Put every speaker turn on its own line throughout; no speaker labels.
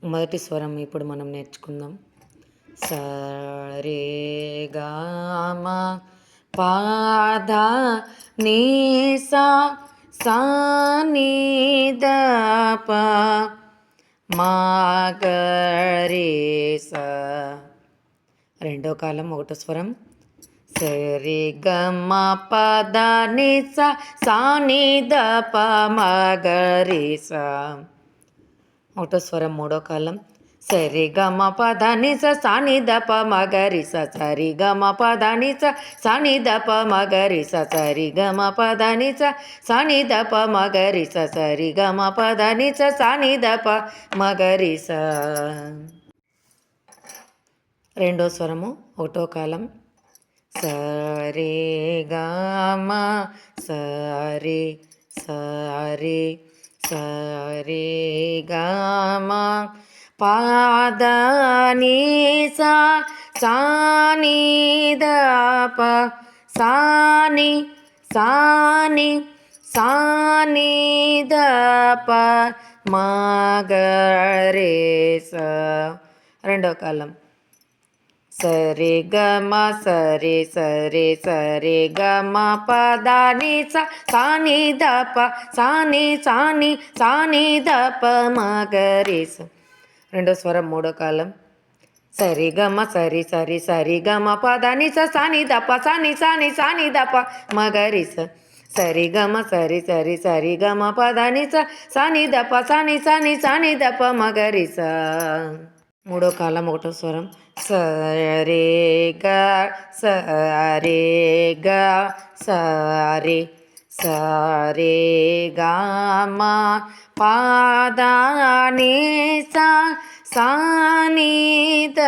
మొదటి స్వరం ఇప్పుడు మనం నేర్చుకుందాం. స రే గా మా పా ధా నీ సా సా నీ ద ప మా గ రే సా. రెండో కాలం ఒకటో స్వరం. సరి గ మ ప ద ని సా సా ని ద ప మ గ రి సా. ఒకటో స్వరం మూడో కాలం. సరి గ మ ప ద ని స సా ని ద ప మ గ రి స. సరి గ మ ప ద ని స సా ని ద ప మ గ రి స. సరి గ మ ప ద ని స సా ని ద ప మ గ రి స. సరి గ మ ప ద ని స సా ని ద ప మ గ రి స. రెండో స్వరము ఒకటో కాలం. సరే గా మా సరే సరే సరే గా మా పాద నీ సా సా ని ద ప సా ని సా ని సా ని ద ప మా గ రే స. రెండో కాలం. సరి గ మ సరి సరి సరి గ మ ప ద ని స సా ని ద ప సా ని సా ని సా ని ద ప మ గ రి స. రెండో స్వరం మూడో కాలం. సరి గ మ సరి సరి సరి గ మ ప ద ని స సా ని ద ప సా ని సా ని సా ని ద ప మ గ రి స. సరి గ మ సరి సరి సరి గ మ ప ద ని స సా ని ద ప సా ని సా ని సా ని ద ప మ గ రి స. మూడో కాలం ఒకటో స్వరం. సరే గ సరే గ సరే సరే గ మ ప ద ని స సా ని ద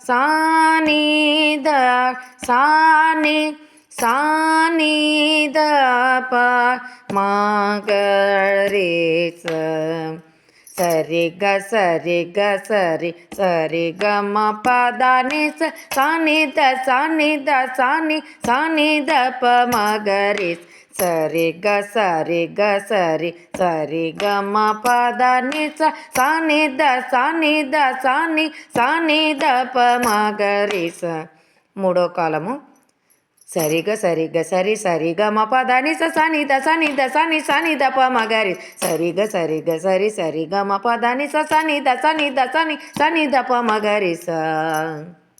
సా ని ద సా ని సా ని ద ప మ గ రి స. సరి గ సరి గ సరి సరి గ మ ప ద ని స సా ని ద సా ని ద సా ని సా ని ద ప మ గ రి స. సరి గ సరి గ సరి సరి గ మ ప ద ని స సా ని ద సా ని ద సా ని సా ని ద ప మ గ రి స. మూడో కాలము. సరి గ సరి గ సరి సరి గ మ ప ద ని స సా ని ద సా ని ద సా ని సా ని ద ప మ గ రి. సరి గ సరి గ సరి సరి గ మ ప ద ని స సా ని ద సా ని ద సా ని సా ని ద ప మ గ రి స.